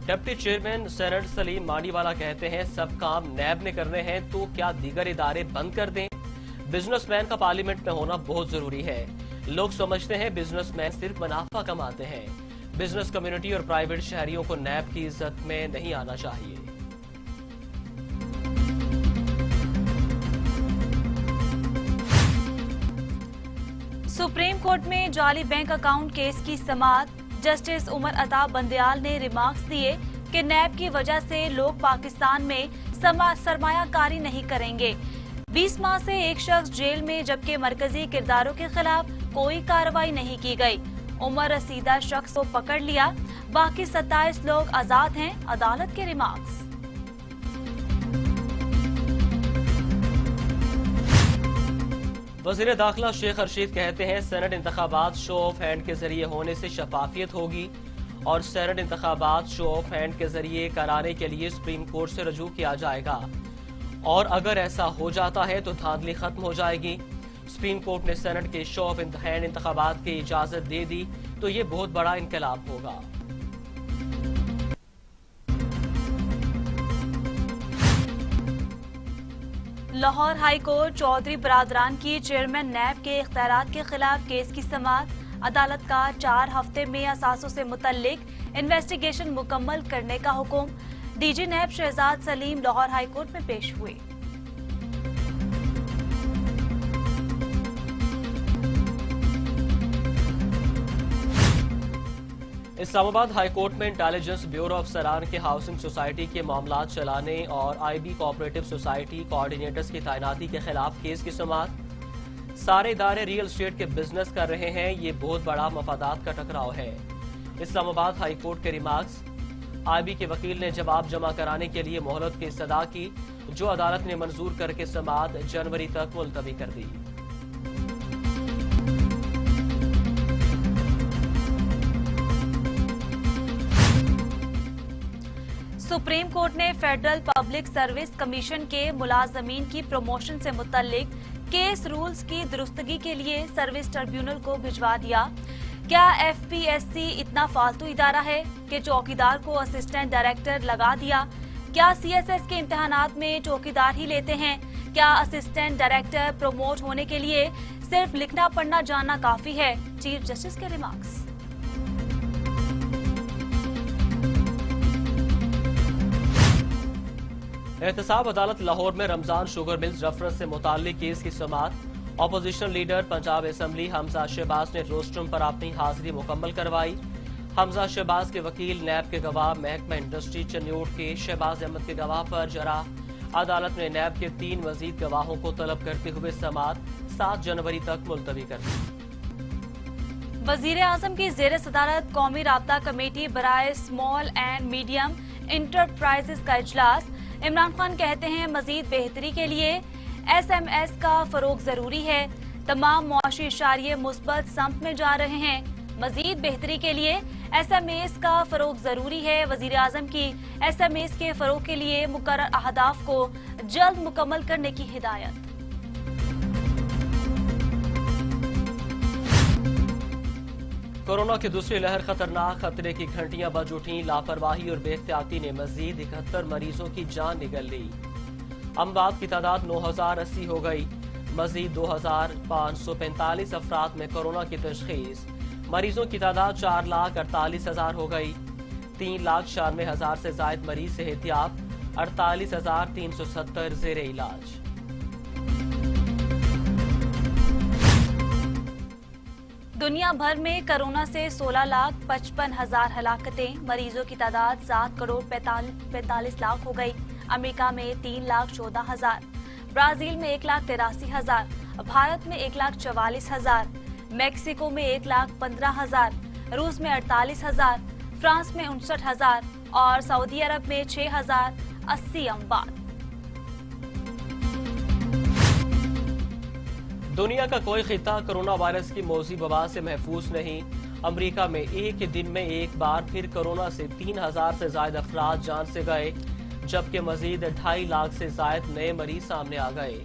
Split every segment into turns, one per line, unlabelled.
Deputy chairman senate Salim Mandviwalla कहते हैं सब काम नैब ने करने हैं तो क्या दीगर इदारे बंद कर दें। बिजनेसमैन का पार्लियामेंट में होना बहुत जरूरी है। लोग समझते हैं बिजनेसमैन सिर्फ मुनाफा कमाते हैं। बिजनेस कम्युनिटी और प्राइवेट शहरियों को नैब की इज्जत में नहीं आना चाहिए।
सुप्रीम कोर्ट में जाली बैंक अकाउंट केस की समाअत। जस्टिस उमर अता बंदयाल ने रिमार्क्स दिए कि नैब की वजह से लोग पाकिस्तान में सरमायाकारी नहीं करेंगे। 20 माह से एक शख्स जेल में जबकि मरकजी किरदारों के खिलाफ कोई कार्रवाई नहीं की गई। उमर रसीदा शख्स को पकड़ लिया, बाकी 27 लोग आजाद हैं। अदालत के रिमार्क्स।
वजीर दाखिला शेख रशीद कहते हैं सेनेट इंतखाबात शो ऑफ हैंड के जरिए होने से शफाफियत होगी और सेनेट इंतखाबात शो ऑफ हैंड के जरिए कराने के लिए सुप्रीम कोर्ट से रजू किया जाएगा और अगर ऐसा हो जाता है तो धांधली खत्म हो जाएगी। सुप्रीम कोर्ट ने सेनेट के शो ऑफ हैंड इंतखाबात की इजाजत दे दी तो ये बहुत बड़ा इनकलाब होगा।
लाहौर हाई कोर्ट चौधरी बरादरान की चेयरमैन नैब के इख्तियारात के खिलाफ केस की समाअत। अदालत का 4 हफ्ते में असासों से मुतल्लिक इन्वेस्टिगेशन मुकम्मल करने का हुक्म। DG NAB Shahzad Saleem Lahore high court में पेश हुए।
इस्लामाबाद हाई कोर्ट में इंटेलिजेंस ब्यूरो अफसरान के हाउसिंग सोसाइटी के मामलात चलाने और IB कोऑपरेटिव सोसाइटी कोऑर्डिनेटर्स की तैनाती के खिलाफ केस की समाअत। सारे इदारे रियल एस्टेट के बिजनेस कर रहे हैं, ये बहुत बड़ा मफादात का टकराव है। इस्लामाबाद हाई कोर्ट के रिमार्क्स। IB के वकील ने जवाब जमा कराने के लिए मोहलत की इस्तदा की, जो अदालत ने मंजूर करके समाअत जनवरी तक मुलतवी कर दी।
सुप्रीम कोर्ट ने फेडरल पब्लिक सर्विस कमीशन के मुलाजमीन की प्रमोशन से मुतल्लिक केस रूल्स की दुरुस्तगी के लिए सर्विस ट्रिब्यूनल को भिजवा दिया। क्या FPSC इतना फालतू इदारा है कि चौकीदार को असिस्टेंट डायरेक्टर लगा दिया? क्या CSS के इम्तिहानात में चौकीदार ही लेते हैं? क्या असिस्टेंट डायरेक्टर प्रमोट होने के लिए सिर्फ लिखना पढ़ना जानना काफी है? चीफ जस्टिस के रिमार्क्स।
एहतसाब अदालत लाहौर में रमजान शुगर मिल्स रेफरेंस से मुताल्लिक केस की समाअत। Opposition leader Punjab assembly Hamza Shahbaz ने रोस्ट्रम पर अपनी हाजिरी मुकम्मल करवाई। हमजा शहबाज के वकील नैब के गवाह महकमा इंडस्ट्री चन्योट के शहबाज अहमद के गवाह पर जरा। अदालत ने नैब के 3 मजीद गवाहों को तलब करते हुए समाअत 7 जनवरी तक मुलतवी कर दी।
वजीर आजम की जेर सदारत कौमी राब्ता कमेटी बराए स्मॉल एंड मीडियम इंटरप्राइजेस का इजलास। इमरान खान कहते हैं मजीद बेहतरी के लिए SMS का फरोग जरूरी है। तमाम मुआशी इशारे मुस्बत सम्त में जा रहे हैं। मजीद बेहतरी के लिए SMAs का फरोग जरूरी है। वजीर आजम की SMAs के फरोग के लिए मुकर्रर अहदाफ को जल्द मुकम्मल करने की हिदायत।
कोरोना की दूसरी लहर खतरनाक, खतरे की घंटियां बज उठी। लापरवाही और बेख्तियाती ने मजीद 71 मरीजों की जान निगल ली। अमवात की तादाद 9080 हो गई। मजीद 2545 अफराद में कोरोना की तशखीस। मरीजों की तादाद 4,48,000 हो गई। 3,96,000 से जायद मरीज सेहतियाब। 48,370 जेर इलाज।
दुनिया भर में कोरोना से 16,55,000 हलाकतें। मरीजों की तादाद 7,45 लाख हो गई। अमेरिका में 3,14,000, ब्राजील में 1,83,000, भारत में 1,44,000, मैक्सिको में 1,15,000, रूस में 48,000, फ्रांस में 59,000 और सऊदी अरब में 6,080 अमवात।
दुनिया का कोई खिता कोरोना वायरस की मौजी वबा से महफूज नहीं। अमेरिका में एक ही दिन में एक बार फिर कोरोना से 3,000 से ज्यादा अफराद जान से गए, जबकि मजीद 2.5 लाख से ज्यादा नए मरीज सामने आ गए।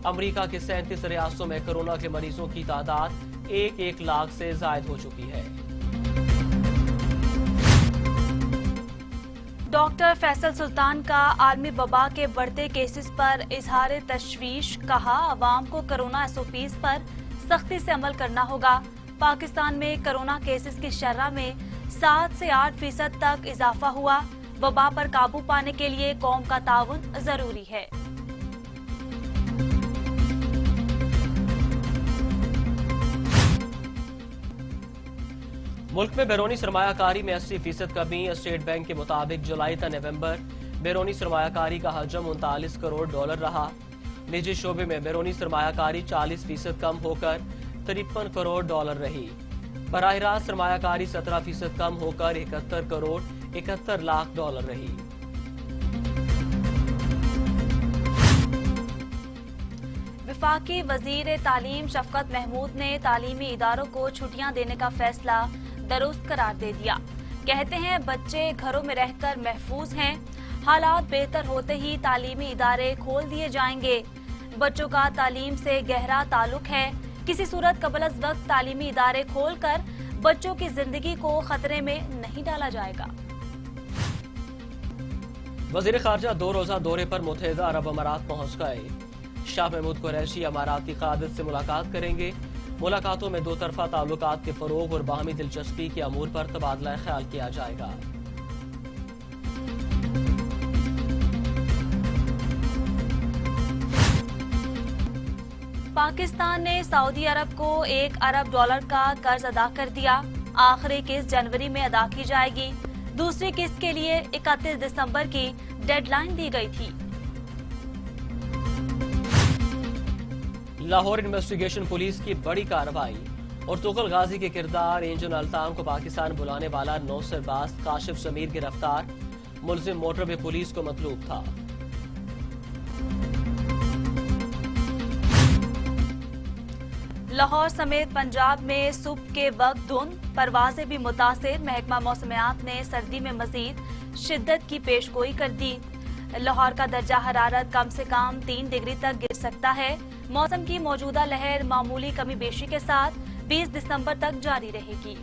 अमेरिका के 37 रियासतों में कोरोना के मरीजों की तादाद 1 लाख से ज्यादा हो चुकी है।
डॉक्टर फैसल सुल्तान का आलमी वबा के बढ़ते केसेस पर इजहार तशवीश, कहा अवाम को कोरोना SOPs पर सख्ती से अमल करना होगा। पाकिस्तान में कोरोना केसेस की शरह में 7 से 8% तक इजाफा हुआ। वबा पर काबू पाने के लिए कौम का ताउन जरूरी है।
मुल्क में बैरूनी सरमायाकारी में 80% कमी। स्टेट बैंक के मुताबिक जुलाई ta नवंबर बैरूनी सरमायाकारी का हजम 39 करोड़ डॉलर रहा। निजी शोबे में बैरूनी सरमायाकारी 40% कम होकर 53 करोड़ डॉलर रही। बराह रास्त सरमायाकारी 17% कम होकर 71 करोड़ 71 लाख डॉलर रही।
वफाकी वजीर तालीम शफकत महमूद ने तालीमी इदारों को छुट्टियां देने का फैसला दुरुस्त करार दे दिया। कहते हैं बच्चे घरों में रहकर महफूज हैं, हालात बेहतर होते ही तालीमी इदारे खोल दिए जाएंगे। बच्चों का तालीम से गहरा ताल्लुक है, किसी सूरत कबल अज़ वक्त तालीमी इदारे खोलकर बच्चों की जिंदगी को खतरे में नहीं डाला जाएगा।
वज़ीर ख़ारजा 2 रोज़ा दौरे पर मुत्तहिदा अरब अमारात पहुंच गए। शाह महमूद कुरैशी अमाराती क़ादिर से मुलाकात करेंगे। मुलाकातों में दो तरफा ताल्लुकात के फ़रोग़ और बाहमी दिलचस्पी के अमूर पर तबादला ख्याल किया जाएगा।
पाकिस्तान ने सऊदी अरब को $1 अरब का कर्ज अदा कर दिया। आखिरी किस्त जनवरी में अदा की जाएगी। दूसरी किस्त के लिए 31 दिसंबर की डेडलाइन दी गई थी।
लाहौर इन्वेस्टिगेशन पुलिस की बड़ी कार्रवाई। और तुगल गाजी के किरदार एंजल अल्ताम को पाकिस्तान बुलाने वाला 9 सरबाज काशिफ समीर गिरफ्तार। मुलजिम मोटरवे पुलिस को मतलूब था।
लाहौर समेत पंजाब में सुबह के वक्त धुंध, परवाजें भी मुतासिर। महकमा मौसमियात ने सर्दी में मजीद शिद्दत की पेशगोई कर दी। लाहौर का दर्जा हरारत कम से कम 3 डिग्री तक गिर सकता है। मौसम की मौजूदा लहर मामूली कमी बेशी के साथ 20 दिसंबर तक जारी रहेगी।